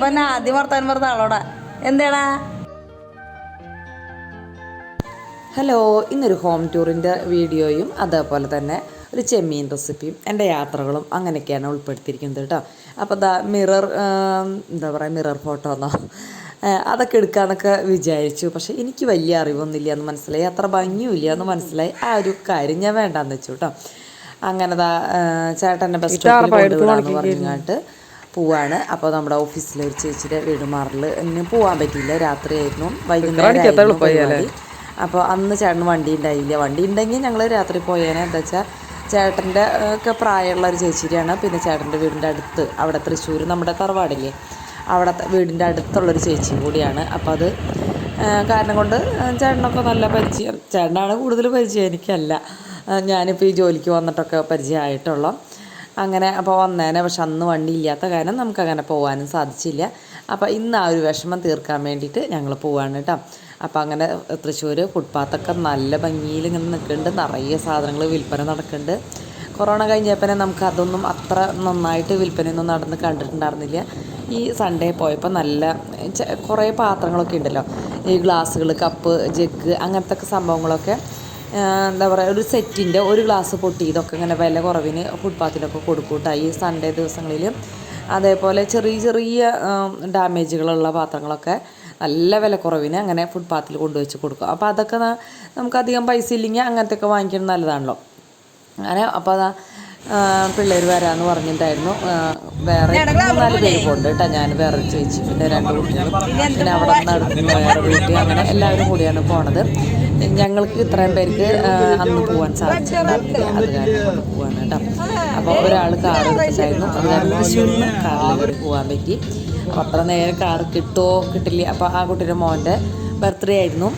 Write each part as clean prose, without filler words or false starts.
വന്നപ്പോ എന്നെ ആദ്യം വർത്താൻ പറഞ്ഞ ആളോടാ. എന്തേടാ? ഹലോ, ഇന്നൊരു ഹോം ടൂറിൻ്റെ വീഡിയോയും അതേപോലെ തന്നെ ഒരു ചെമ്മീൻ റെസിപ്പിയും എൻ്റെ യാത്രകളും അങ്ങനെയൊക്കെയാണ് ഉൾപ്പെടുത്തിയിരിക്കുന്നത് കേട്ടോ. അപ്പോൾ മിറർ എന്താ പറയുക, മിറർ ഫോട്ടോ എന്നോ അതൊക്കെ എടുക്കാമെന്നൊക്കെ വിചാരിച്ചു. പക്ഷേ എനിക്ക് വലിയ അറിവൊന്നുമില്ല എന്ന് മനസ്സിലായി, അത്ര ഭംഗിയുമില്ല എന്ന് മനസ്സിലായി. ആ ഒരു കാര്യം ഞാൻ വേണ്ടാന്ന് വെച്ചു കേട്ടോ. അങ്ങനെ ചേട്ടൻ്റെ ബസ് സ്റ്റോപ്പിൽ കൊണ്ടുവിടാമെന്ന് പറഞ്ഞിട്ട് പോവാണ്. അപ്പോൾ നമ്മുടെ ഓഫീസിലെ ഒരു ചേച്ചിയുടെ വീട് മാറിൽ ഇന്ന് പോകാൻ പറ്റിയില്ല, രാത്രിയായിരുന്നു, വൈകുന്നേരമായിരുന്നു പരിപാടി. അപ്പോൾ അന്ന് ചേട്ടന് വണ്ടി ഉണ്ടായില്ല. വണ്ടി ഉണ്ടെങ്കിൽ ഞങ്ങൾ രാത്രി പോയേനെ. എന്താ വെച്ചാൽ ചേട്ടൻ്റെ ഒക്കെ പ്രായമുള്ള ഒരു ചേച്ചിയാണ്. പിന്നെ ചേട്ടൻ്റെ വീടിൻ്റെ അടുത്ത് അവിടെ തൃശ്ശൂർ നമ്മുടെ തറവാടില്ലേ, അവിടെ വീടിൻ്റെ അടുത്തുള്ളൊരു ചേച്ചിയും കൂടിയാണ്. അപ്പോൾ അത് കാരണം കൊണ്ട് ചേട്ടനൊക്കെ നല്ല പരിചയം. ചേട്ടനാണ് കൂടുതൽ പരിചയം, എനിക്കല്ല. ഞാനിപ്പോൾ ഈ ജോലിക്ക് വന്നിട്ടൊക്കെ പരിചയമായിട്ടുള്ളൂ. അങ്ങനെ അപ്പോൾ വന്നേനെ. പക്ഷെ അന്ന് വണ്ടി ഇല്ലാത്ത കാരണം നമുക്കങ്ങനെ പോകാനും സാധിച്ചില്ല. അപ്പോൾ ഇന്ന് ആ ഒരു വിഷമം തീർക്കാൻ വേണ്ടിയിട്ട് ഞങ്ങൾ പോവാണ് കേട്ടോ. അപ്പോൾ അങ്ങനെ തൃശ്ശൂർ ഫുട്പാത്തൊക്കെ നല്ല ഭംഗിയിൽ ഇങ്ങനെ നിൽക്കുന്നുണ്ട്, നിറയെ സാധനങ്ങൾ വിൽപ്പന നടക്കുന്നുണ്ട്. കൊറോണ കഴിഞ്ഞപ്പോൾ നമുക്ക് അതൊന്നും അത്ര നന്നായിട്ട് വിൽപ്പനയൊന്നും നടന്ന് കണ്ടിട്ടുണ്ടായിരുന്നില്ല. ഈ സൺഡേ പോയപ്പോൾ നല്ല കുറേ പാത്രങ്ങളൊക്കെ ഉണ്ടല്ലോ, ഈ ഗ്ലാസ്സുകൾ, കപ്പ്, ജഗ്, അങ്ങനത്തെ ഒക്കെ സംഭവങ്ങളൊക്കെ എന്താ പറയുക, ഒരു സെറ്റിൻ്റെ ഒരു ഗ്ലാസ് പൊട്ടി ഇതൊക്കെ ഇങ്ങനെ വില കുറവിന് ഫുട്പാത്തിലൊക്കെ കൊടുക്കൂട്ടോ ഈ സൺഡേ ദിവസങ്ങളിൽ. അതേപോലെ ചെറിയ ചെറിയ ഡാമേജുകളുള്ള പാത്രങ്ങളൊക്കെ നല്ല വില കുറവിന് അങ്ങനെ ഫുട്പാത്തിൽ കൊണ്ടുവച്ച് കൊടുക്കും. അപ്പോൾ അതൊക്കെ നമുക്കധികം പൈസ ഇല്ലെങ്കിൽ അങ്ങനത്തെയൊക്കെ വാങ്ങിക്കുന്നത് നല്ലതാണല്ലോ. അങ്ങനെ അപ്പോൾ പിള്ളേർ വരാമെന്ന് പറഞ്ഞിട്ടുണ്ടായിരുന്നു. വേറെ 3-4 പേര് പോകുന്നുണ്ട് കേട്ടോ. ഞാൻ വേറൊരു ചേച്ചി, പിന്നെ 2 കുട്ടികളും, പിന്നെ അവിടെ നിന്ന് അടുത്ത് വേറെ വീട്ടിൽ, അങ്ങനെ എല്ലാവരും കൂടിയാണ് പോണത്. ഞങ്ങൾക്ക് ഇത്രയും പേർക്ക് അന്ന് പോകാൻ സാധിച്ചിട്ടുണ്ടായിരുന്നില്ല, അത് കാരണം കൊണ്ട് പോകാൻ കേട്ടോ. അപ്പോൾ ഒരാൾ കാർ എടുത്തിട്ടായിരുന്നു, അത് കാരണം തൃശ്ശൂരിൽ നിന്ന് കാറിൽ കയറി പോകാൻ പറ്റി. അപ്പോൾ അത്ര നേരം കാർ കിട്ടുമോ കിട്ടില്ല. അപ്പോൾ ആ കുട്ടിയുടെ മോൻ്റെ ബർത്ത്ഡേ ആയിരുന്നു.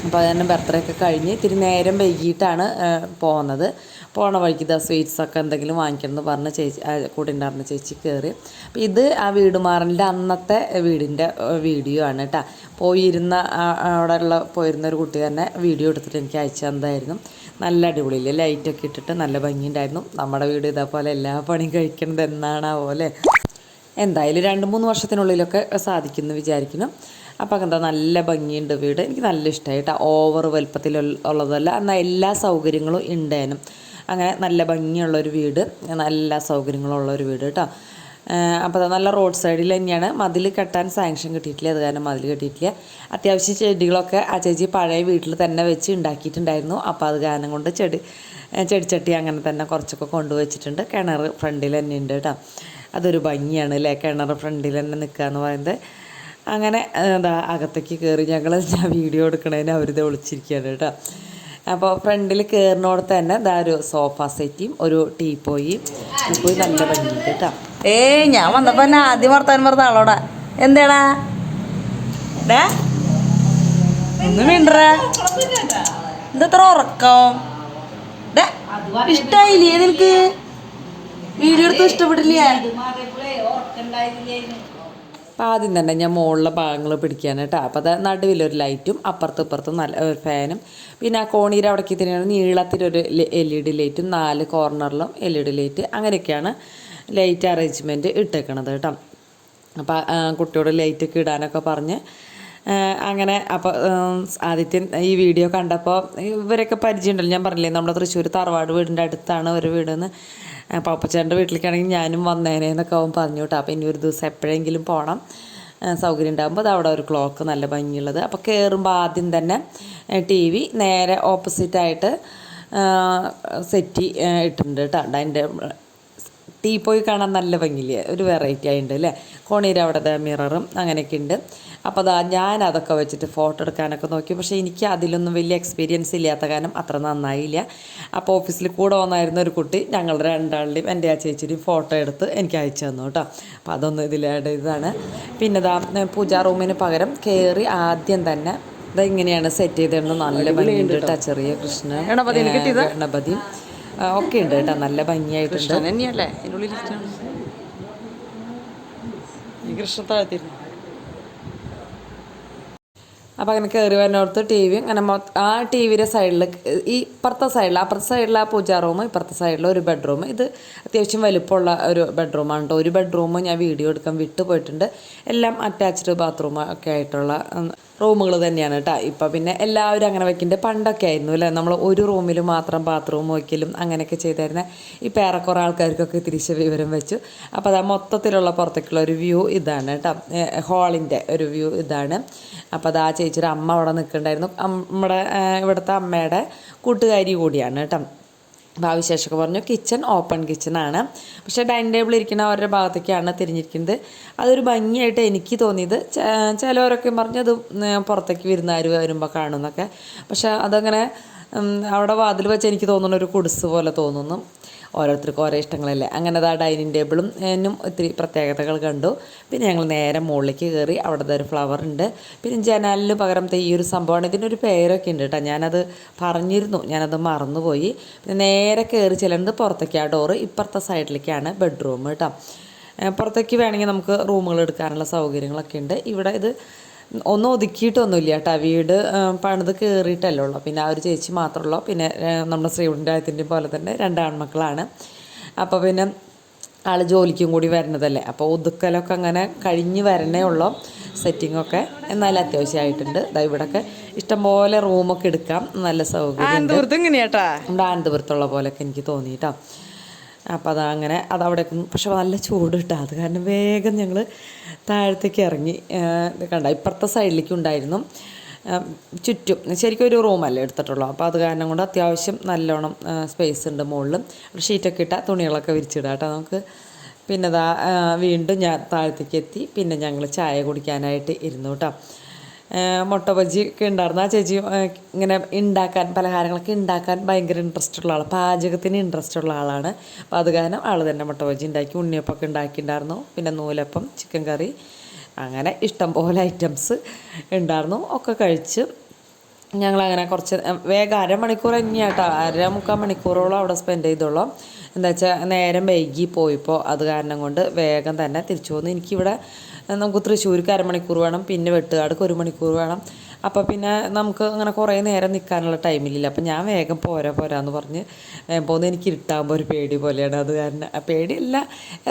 അപ്പോൾ അതിന് ബർത്ത്ഡേ ഒക്കെ കഴിഞ്ഞ് ഇത്തിരി നേരം വൈകിട്ടാണ് പോകുന്നത്. പോണ വഴിക്ക് സ്വീറ്റ്സൊക്കെ എന്തെങ്കിലും വാങ്ങിക്കണം എന്ന് പറഞ്ഞ് ചേച്ചി കൂടെ ഉണ്ടായിരുന്ന ചേച്ചി കയറി. അപ്പോൾ ഇത് ആ വീട് മാറലിൻ്റെ അന്നത്തെ വീടിൻ്റെ വീഡിയോ ആണ് കേട്ടോ. പോയിരുന്ന ഒരു കുട്ടി തന്നെ വീഡിയോ എടുത്തിട്ട് എനിക്ക് അയച്ചു തന്നതായിരുന്നു. നല്ല അടിപൊളിയില്ലേ, ലൈറ്റൊക്കെ ഇട്ടിട്ട് നല്ല ഭംഗിയുണ്ടായിരുന്നു. നമ്മുടെ വീട് ഇതേപോലെ എല്ലാ പണിയും കഴിക്കുന്നത് എന്നാണാവോ അല്ലേ. എന്തായാലും 2-3 വർഷത്തിനുള്ളിലൊക്കെ സാധിക്കുമെന്ന് വിചാരിക്കുന്നു. അപ്പോൾ എന്താ നല്ല ഭംഗിയുണ്ട് വീട്, എനിക്ക് നല്ല ഇഷ്ടമായി കേട്ടോ. ഓവർ വലുപ്പത്തിലുള്ളതല്ല, എന്നാൽ എല്ലാ സൗകര്യങ്ങളും ഉണ്ടേനും. അങ്ങനെ നല്ല ഭംഗിയുള്ളൊരു വീട്, നല്ല സൗകര്യങ്ങളുള്ളൊരു വീട് കേട്ടോ. അപ്പോൾ നല്ല റോഡ് സൈഡിൽ തന്നെയാണ്. മതിൽ കെട്ടാൻ സാങ്ഷൻ കിട്ടിയിട്ടില്ല, അത് കാരണം മതിൽ കെട്ടിയിട്ടില്ല. അത്യാവശ്യം ചെടികളൊക്കെ ആ ചേച്ചി പഴയ വീട്ടിൽ തന്നെ വെച്ച് ഉണ്ടാക്കിയിട്ടുണ്ടായിരുന്നു. അപ്പോൾ അത് കാരണം കൊണ്ട് ചെടിച്ചട്ടി അങ്ങനെ തന്നെ കുറച്ചൊക്കെ കൊണ്ടുവച്ചിട്ടുണ്ട്. കിണർ ഫ്രണ്ടിൽ തന്നെ ഉണ്ട് കേട്ടോ. അതൊരു ഭംഗിയാണ് അല്ലേ, കിണർ ഫ്രണ്ടിൽ തന്നെ നിൽക്കുക എന്ന് പറയുന്നത്. അങ്ങനെ അകത്തേക്ക് കയറി ഞാൻ വീഡിയോ എടുക്കണതിന് അവരിത് ഒളിച്ചിരിക്കുകയാണ് കേട്ടോ. അപ്പോൾ ഫ്രണ്ടിൽ കയറിനോടത്ത് തന്നെ ഒരു സോഫ സെറ്റിയും ഒരു ടീപ്പോയി നല്ല ഭംഗിയുണ്ട് കേട്ടോ. ഞാൻ വന്നപ്പോ എന്നെ ആദ്യം വർത്താൻ പറഞ്ഞ ആളോടാ. എന്തേടാ ഒന്നും വേണ്ട, എന്തത്ര ഉറക്കം? ഇഷ്ടായില്ലേ നിനക്ക്? വീഡിയോ എടുത്ത് ഇഷ്ടപ്പെട്ടില്ലേ? അപ്പോൾ ആദ്യം തന്നെ ഞാൻ മുകളിലെ ഭാഗങ്ങൾ പിടിക്കുകയാണ് കേട്ടോ. അപ്പോൾ അത് നടുവിലൊരു ലൈറ്റും അപ്പുറത്തും ഇപ്പുറത്തും നല്ല ഒരു ഫാനും, പിന്നെ ആ കോണീര അവിടേക്ക് തന്നെയാണ് നീളത്തിലൊരു LED ലൈറ്റും 4 കോർണറിലും LED ലൈറ്റ്, അങ്ങനെയൊക്കെയാണ് ലൈറ്റ് അറേഞ്ച്മെൻറ്റ് ഇട്ടേക്കണത് കേട്ടോ. അപ്പോൾ കുട്ടിയോട് ലൈറ്റൊക്കെ ഇടാനൊക്കെ പറഞ്ഞ് അങ്ങനെ. അപ്പോൾ ആദിത്യൻ ഈ വീഡിയോ കണ്ടപ്പോൾ ഇവരൊക്കെ പരിചയമുണ്ടല്ലോ, ഞാൻ പറഞ്ഞില്ലേ നമ്മുടെ തൃശ്ശൂർ തറവാട് വീടിൻ്റെ അടുത്താണ് ഒരു വീടെന്ന്. പാപ്പച്ചേൻ്റെ വീട്ടിലേക്കാണെങ്കിൽ ഞാനും വന്നേനെ എന്നൊക്കെ അവൻ പറഞ്ഞു കേട്ടോ. അപ്പോൾ ഇനി ഒരു ദിവസം എപ്പോഴെങ്കിലും പോകണം, സൗകര്യം ഉണ്ടാകുമ്പോൾ. അത് അവിടെ ഒരു ക്ലോക്ക് നല്ല ഭംഗിയുള്ളത്. അപ്പോൾ കയറുമ്പോൾ ആദ്യം തന്നെ TV നേരെ ഓപ്പോസിറ്റായിട്ട് സെറ്റി ഇട്ടിട്ടുണ്ട് കേട്ടോ. അതിൻ്റെ ടീപ്പോയി കാണാൻ നല്ല ഭംഗിയില്ലേ, ഒരു വെറൈറ്റി ആയിട്ടുണ്ട് അല്ലേ. കോണീര അവിടെ മിററും അങ്ങനെയൊക്കെ ഉണ്ട്. അപ്പോൾ ഞാൻ അതൊക്കെ വെച്ചിട്ട് ഫോട്ടോ എടുക്കാനൊക്കെ നോക്കി. പക്ഷേ എനിക്ക് അതിലൊന്നും വലിയ എക്സ്പീരിയൻസ് ഇല്ലാത്ത കാരണം അത്ര നന്നായില്ല. അപ്പോൾ ഓഫീസിൽ കൂടെ വന്നായിരുന്ന ഒരു കുട്ടി ഞങ്ങളുടെ 2 എൻ്റെ ആ ചേച്ചിയുടെയും ഫോട്ടോ എടുത്ത് എനിക്ക് അയച്ചു തന്നു കേട്ടോ. അപ്പോൾ അതൊന്നും ഇതിലായിട്ട് ഇതാണ്. പിന്നെ പൂജാ റൂമിന് പകരം കയറി ആദ്യം തന്നെ ഇങ്ങനെയാണ് സെറ്റ് ചെയ്തിരുന്നത്. നല്ല ഭംഗിയുണ്ട് കേട്ടോ. ചെറിയ കൃഷ്ണൻ ഗണപതിയും ഒക്കെ ഉണ്ട് കേട്ടോ, നല്ല ഭംഗിയായിട്ടുണ്ട്. തന്നെയല്ലേ അതിനുള്ളിൽ ഈ കൃഷ്ണ താഴ്ത്തിരുന്നു. അപ്പോൾ അങ്ങനെ കയറി വരുന്നോടത്ത് ടി വി അങ്ങനെ ആ ടി വിയുടെ സൈഡിൽ ഈ ഇപ്പുറത്തെ സൈഡിൽ ആ പൂജാ റൂം, ഇപ്പുറത്തെ സൈഡിൽ ഒരു ബെഡ്റൂം. ഇത് അത്യാവശ്യം വലുപ്പമുള്ള ഒരു ബെഡ്റൂമാണ് കേട്ടോ. ഒരു ബെഡ്റൂം ഞാൻ വീഡിയോ എടുക്കാൻ വിട്ടു പോയിട്ടുണ്ട്. എല്ലാം അറ്റാച്ച്ഡ് ബാത്റൂം ഒക്കെ ആയിട്ടുള്ള റൂമുകൾ തന്നെയാണ് കേട്ടോ. ഇപ്പം പിന്നെ എല്ലാവരും അങ്ങനെ വെക്കുന്നുണ്ട്. പണ്ടൊക്കെ ആയിരുന്നു അല്ലേ, നമ്മൾ ഒരു റൂമിൽ മാത്രം ബാത്റൂം വയ്ക്കലും അങ്ങനെയൊക്കെ ചെയ്തായിരുന്നത്. ഇപ്പോൾ ഏറെക്കുറെ ആൾക്കാർക്കൊക്കെ തിരിച്ച് വിവരം വെച്ചു. അപ്പോൾ അത് മൊത്തത്തിലുള്ള പുറത്തേക്കുള്ള ഒരു വ്യൂ ഇതാണ് കേട്ടോ, ഹാളിൻ്റെ ഒരു വ്യൂ ഇതാണ്. അപ്പോൾ അത് ആ ചേച്ചിയുടെ അമ്മ അവിടെ നിൽക്കുന്നുണ്ടായിരുന്നു. നമ്മുടെ ഇവിടുത്തെ അമ്മയുടെ കൂട്ടുകാരി കൂടിയാണ് കേട്ടോ. അപ്പോൾ ആ വിശേഷമൊക്കെ പറഞ്ഞു. കിച്ചൺ ഓപ്പൺ കിച്ചണാണ്, പക്ഷേ ഡൈനിങ് ടേബിൾ ഇരിക്കുന്ന അവരുടെ ഭാഗത്തേക്കാണ് തിരിഞ്ഞിരിക്കുന്നത്. അതൊരു ഭംഗിയായിട്ട് എനിക്ക് തോന്നിയത്. ചിലവരൊക്കെ പറഞ്ഞു അത് പുറത്തേക്ക് വിരുന്നുകാർ വരുമ്പോൾ കാണുമെന്നൊക്കെ. പക്ഷേ അതങ്ങനെ അവിടെ വാതിൽ വെച്ച് എനിക്ക് തോന്നുന്ന ഒരു കുടിസ് പോലെ തോന്നുന്നു. ഓരോരുത്തർക്കും ഓരോ ഇഷ്ടങ്ങളല്ലേ. അങ്ങനെ ആ ഡൈനിങ് ടേബിളും എന്നും ഒത്തിരി പ്രത്യേകതകൾ കണ്ടു. പിന്നെ ഞങ്ങൾ നേരെ മുകളിലേക്ക് കയറി. അവിടെ ഒരു ഫ്ലവർ ഉണ്ട്. പിന്നെ ജനാലിന് പകരം ഈ ഒരു സംഭവമാണ്. ഇതിനൊരു പേരൊക്കെ ഉണ്ട് കേട്ടോ, ഞാനത് പറഞ്ഞിരുന്നു, ഞാനത് മറന്നുപോയി. പിന്നെ നേരെ കയറി ചെല്ലുന്നത് പുറത്തേക്ക് ആ ഡോറ് ഇപ്പുറത്തെ സൈഡിലേക്കാണ് ബെഡ്റൂം കേട്ടോ. പുറത്തേക്ക് വേണമെങ്കിൽ നമുക്ക് റൂമുകൾ എടുക്കാനുള്ള സൗകര്യങ്ങളൊക്കെ ഉണ്ട്. ഇവിടെ ഇത് ഒന്നും ഒതുക്കിയിട്ടൊന്നുമില്ല കേട്ടോ, വീട് പണിത് കയറിയിട്ടല്ലേ ഉള്ളൂ. പിന്നെ ആ ഒരു ചേച്ചി മാത്രമുള്ളൂ. പിന്നെ നമ്മുടെ ശ്രീകുണ്ടായത്തിൻ്റെ പോലെ തന്നെ 2 ആൺമക്കളാണ്. അപ്പോൾ പിന്നെ ആൾ ജോലിക്കും കൂടി വരുന്നതല്ലേ, അപ്പോൾ ഒതുക്കലൊക്കെ അങ്ങനെ കഴിഞ്ഞ് വരണേ ഉള്ളൂ. സെറ്റിങ്ങൊക്കെ എന്നാലും അത്യാവശ്യമായിട്ടുണ്ട്. ഇവിടെയൊക്കെ ഇഷ്ടംപോലെ റൂമൊക്കെ എടുക്കാം, നല്ല സൗകര്യം. നമ്മുടെ ആനന്ദപുരത്തുള്ള പോലെയൊക്കെ എനിക്ക് തോന്നി കേട്ടോ. അപ്പോൾ അതങ്ങനെ അതവിടെ, പക്ഷെ നല്ല ചൂട് കിട്ടുക. അത് കാരണം വേഗം ഞങ്ങൾ താഴത്തേക്ക് ഇറങ്ങി. കണ്ട ഇപ്പുറത്തെ സൈഡിലേക്ക് ഉണ്ടായിരുന്നു. ചുറ്റും ശരിക്കും ഒരു റൂമല്ലേ എടുത്തിട്ടുള്ളൂ. അപ്പോൾ അത് കാരണം കൊണ്ട് അത്യാവശ്യം നല്ലോണം സ്പേസ് ഉണ്ട്. മുകളിലും ഷീറ്റൊക്കെ ഇട്ടാൽ തുണികളൊക്കെ വിരിച്ചിടാം കേട്ടോ നമുക്ക്. പിന്നെ വീണ്ടും ഞാൻ താഴത്തേക്ക് എത്തി. പിന്നെ ഞങ്ങൾ ചായ കുടിക്കാനായിട്ട് ഇരുന്നു കേട്ടോ. മുട്ട ബജ്ജി ഒക്കെ ഉണ്ടായിരുന്നു. ആ ചേച്ചി ഇങ്ങനെ പലഹാരങ്ങളൊക്കെ ഉണ്ടാക്കാൻ ഭയങ്കര ഇൻട്രസ്റ്റ് ഉള്ള ആളാണ്, പാചകത്തിന് ഇൻട്രസ്റ്റ് ഉള്ള ആളാണ്. അപ്പോൾ അത് കാരണം ആൾ തന്നെ മുട്ട ബജ്ജി ഉണ്ടാക്കി, ഉണ്ണിയപ്പമൊക്കെ ഉണ്ടാക്കിയിട്ടുണ്ടായിരുന്നു. പിന്നെ നൂലപ്പം, ചിക്കൻ കറി, അങ്ങനെ ഇഷ്ടംപോലെ ഐറ്റംസ് ഉണ്ടായിരുന്നു. ഒക്കെ കഴിച്ച് ഞങ്ങളങ്ങനെ കുറച്ച് വേഗം അരമണിക്കൂർ തന്നെയാട്ടോ, 3/4 മണിക്കൂറോളം അവിടെ സ്പെൻഡ് ചെയ്തോളാം. എന്താ വെച്ചാൽ നേരം വൈകി പോയപ്പോൾ അത് കാരണം കൊണ്ട് വേഗം തന്നെ തിരിച്ചു പോന്നു. എനിക്കിവിടെ നമുക്ക് തൃശ്ശൂർക്ക് 1/2 മണിക്കൂർ വേണം, പിന്നെ വെട്ടുകാടക്ക് 1 മണിക്കൂർ വേണം. അപ്പോൾ പിന്നെ നമുക്ക് അങ്ങനെ കുറേ നേരം നിൽക്കാനുള്ള ടൈമില്ല. അപ്പോൾ ഞാൻ വേഗം പോരാന്ന് പറഞ്ഞ് പോകുന്നത്. എനിക്ക് ഇരുട്ടാകുമ്പോൾ ഒരു പേടി പോലെയാണ്. അത് കാരണം പേടിയില്ല,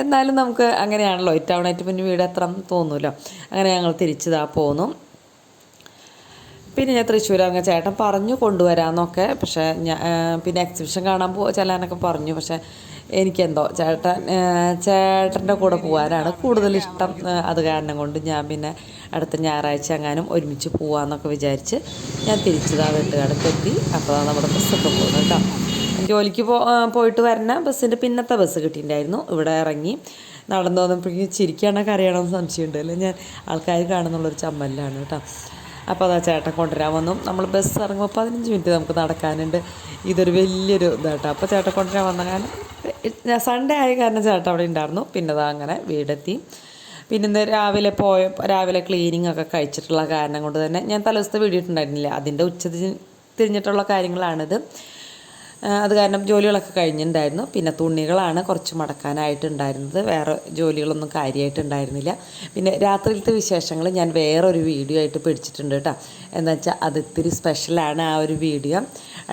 എന്നാലും നമുക്ക് അങ്ങനെയാണല്ലോ, ഇറ്റാവണായിട്ട് പിന്നെ വീട് എത്ര തോന്നുമല്ലോ. അങ്ങനെ ഞങ്ങൾ തിരിച്ചതാ പോന്നു. പിന്നെ ഞാൻ തൃശ്ശൂർ അങ്ങനെ ചേട്ടൻ പറഞ്ഞു കൊണ്ടുവരാമെന്നൊക്കെ. പക്ഷേ പിന്നെ എക്സിബിഷൻ കാണാൻ ചെല്ലാനൊക്കെ പറഞ്ഞു. പക്ഷേ എനിക്കെന്തോ ചേട്ടൻ്റെ കൂടെ പോകാനാണ് കൂടുതലിഷ്ടം. അത് കാരണം കൊണ്ട് ഞാൻ പിന്നെ അടുത്ത ഞായറാഴ്ച എങ്ങാനും ഒരുമിച്ച് പോകാമെന്നൊക്കെ വിചാരിച്ച് ഞാൻ തിരിച്ചതാ വെട്ടുകാടക്കെത്തി. അപ്പോൾ നമ്മുടെ ബസ്സൊക്കെ പോകുന്നു കേട്ടോ. ജോലിക്ക് പോയിട്ട് വരുന്ന ബസ്സിൻ്റെ പിന്നത്തെ ബസ് കിട്ടിയിട്ടുണ്ടായിരുന്നു. ഇവിടെ ഇറങ്ങി നടന്നു വന്നപ്പോഴേക്കും ചിരിക്കാനൊക്കെ അറിയണമെന്ന് സംശയമുണ്ട് അല്ലേ, ഞാൻ ആൾക്കാർ കാണുന്നുള്ളൊരു ചമ്മലാണ് കേട്ടോ. അപ്പോൾ അതാ ചേട്ടൻ കൊണ്ടുവരാൻ വന്നു. നമ്മൾ ബസ് ഇറങ്ങുമ്പോൾ 15 മിനിറ്റ് നമുക്ക് നടക്കാനുണ്ട്. ഇതൊരു വലിയൊരു ഇതാട്ടോ. അപ്പോൾ ചേട്ടൻ കൊണ്ടുവരാൻ വന്ന കാരണം സൺഡേ ആയ കാരണം ചേട്ടൻ അവിടെ ഉണ്ടായിരുന്നു. പിന്നെ അങ്ങനെ വീടെത്തി. പിന്നെ ഇന്ന് രാവിലെ ക്ലീനിങ് ഒക്കെ കഴിച്ചിട്ടുള്ള കാരണം കൊണ്ട് തന്നെ ഞാൻ തലേദിവസത്തെ വീഡിയോ ഇട്ടുണ്ടായിരുന്നില്ല, അതിൻ്റെ തിരിഞ്ഞിട്ടുള്ള കാര്യങ്ങളാണിത്. അത് കാരണം ജോലികളൊക്കെ കഴിഞ്ഞിട്ടുണ്ടായിരുന്നു. പിന്നെ തുണികളാണ് കുറച്ച് മടക്കാനായിട്ടുണ്ടായിരുന്നത്, വേറെ ജോലികളൊന്നും കാര്യമായിട്ടുണ്ടായിരുന്നില്ല. പിന്നെ രാത്രിയിലത്തെ വിശേഷങ്ങൾ ഞാൻ വേറൊരു വീഡിയോ ആയിട്ട് പിടിച്ചിട്ടുണ്ട് കേട്ടോ. എന്താ വെച്ചാൽ അത് ഇത്തിരി സ്പെഷ്യലാണ് ആ ഒരു വീഡിയോ.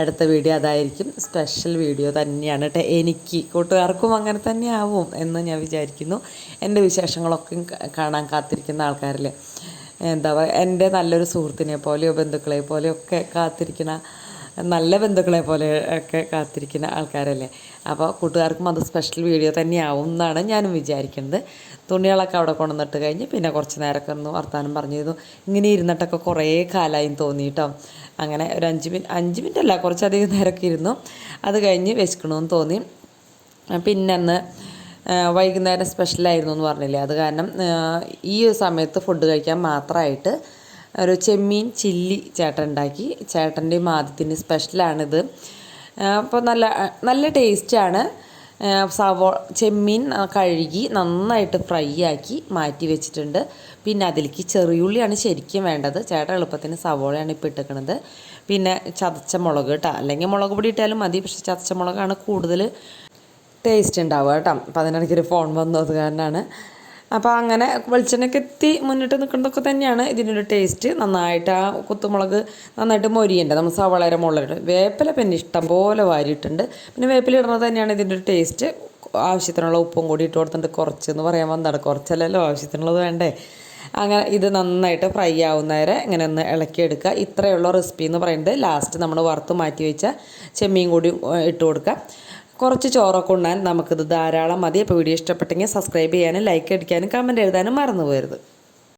അടുത്ത വീഡിയോ അതായിരിക്കും, സ്പെഷ്യൽ വീഡിയോ തന്നെയാണ് കേട്ടോ. എനിക്ക് കൂട്ടുകാർക്കും അങ്ങനെ തന്നെ ആവും എന്ന് ഞാൻ വിചാരിക്കുന്നു. എൻ്റെ വിശേഷങ്ങളൊക്കെ കാണാൻ കാത്തിരിക്കുന്ന ആൾക്കാരില്ലേ, എന്താ പറയുക, എൻ്റെ നല്ലൊരു സുഹൃത്തിനെ പോലെയോ ബന്ധുക്കളെ പോലെയോ ഒക്കെ കാത്തിരിക്കുന്ന, നല്ല ബന്ധുക്കളെ പോലെ ഒക്കെ കാത്തിരിക്കുന്ന ആൾക്കാരല്ലേ. അപ്പോൾ കൂട്ടുകാർക്കും അത് സ്പെഷ്യൽ വീഡിയോ തന്നെയാവും എന്നാണ് ഞാനും വിചാരിക്കുന്നത്. തുണികളൊക്കെ അവിടെ കൊണ്ടുവന്നിട്ട് കഴിഞ്ഞ് പിന്നെ കുറച്ച് നേരമൊക്കെ ഒന്ന് വർത്താനം പറഞ്ഞിരുന്നു. ഇങ്ങനെ ഇരുന്നിട്ടൊക്കെ കുറേ കാലമായി തോന്നി കേട്ടോ. അങ്ങനെ ഒരു 5 മിനിറ്റ് അല്ല, കുറച്ചധികം നേരമൊക്കെ ഇരുന്നു. അത് കഴിഞ്ഞ് വിശക്കണമെന്ന് തോന്നി. പിന്നെ അന്ന് വൈകുന്നേരം സ്പെഷ്യലായിരുന്നു എന്ന് പറഞ്ഞില്ലേ, അത് കാരണം ഈ സമയത്ത് ഫുഡ് കഴിക്കാൻ മാത്രമായിട്ട് ഒരു ചെമ്മീൻ ചില്ലി ചേട്ടൻ ഉണ്ടാക്കി. ചേട്ടൻ്റെയും ആദ്യത്തിൻ്റെ സ്പെഷ്യലാണിത്. അപ്പോൾ നല്ല ടേസ്റ്റാണ്. ചെമ്മീൻ കഴുകി നന്നായിട്ട് ഫ്രൈ ആക്കി മാറ്റി വെച്ചിട്ടുണ്ട്. പിന്നെ അതിലേക്ക് ചെറിയുള്ളിയാണ് ശരിക്കും വേണ്ടത്. ചേട്ടൻ എളുപ്പത്തിന് സവോളയാണ് ഇപ്പോൾ ഇട്ടിരിക്കുന്നത്. പിന്നെ ചതച്ച മുളക് കേട്ടോ, അല്ലെങ്കിൽ മുളക് പൊടി ഇട്ടാലും മതി, പക്ഷേ ചതച്ച മുളകാണ് കൂടുതൽ ടേസ്റ്റ് ഉണ്ടാവുക കേട്ടോ. അപ്പോൾ അതിനിടയ്ക്കൊരു ഫോൺ വന്നത് കാരണമാണ്. അപ്പോൾ അങ്ങനെ വെളിച്ചെണ്ണയൊക്കെ എത്തി മുന്നിട്ട് നിൽക്കുന്നതൊക്കെ തന്നെയാണ് ഇതിനൊരു ടേസ്റ്റ്. നന്നായിട്ട് ആ കുത്തുമുളക് നന്നായിട്ട് മൊരിയുണ്ട്. നമ്മൾ സവാളയുടെ മുകളിലിട്ട് വേപ്പില പിന്നെ ഇഷ്ടം പോലെ വാരിയിട്ടുണ്ട്. പിന്നെ വേപ്പില ഇടുന്നത് തന്നെയാണ് ഇതിൻ്റെ ഒരു ടേസ്റ്റ്. ആവശ്യത്തിനുള്ള ഉപ്പും കൂടി ഇട്ട് കൊടുത്തിട്ട് കുറച്ചെന്ന് പറയാൻ വന്നതാണ്, കുറച്ചല്ലല്ലോ ആവശ്യത്തിനുള്ളത് വേണ്ടേ. അങ്ങനെ ഇത് നന്നായിട്ട് ഫ്രൈ ആവുന്നവരെ ഇങ്ങനെ ഒന്ന് ഇളക്കിയെടുക്കുക. ഇത്രയുള്ള റെസിപ്പി എന്ന് പറയുന്നത്. ലാസ്റ്റ് നമ്മൾ വറുത്ത് മാറ്റി വെച്ച ചെമ്മീൻ കൂടി ഇട്ട് കൊടുക്കുക. കുറച്ച് ചോറൊക്കെ ഉണ്ണാൻ നമുക്കിത് ധാരാളം മതി. അപ്പോൾ വീഡിയോ ഇഷ്ടപ്പെട്ടെങ്കിൽ സബ്സ്ക്രൈബ് ചെയ്യാനും ലൈക്ക് അടിക്കാനും കമൻറ്റ് എഴുതാനും മറന്നു പോകരുത്.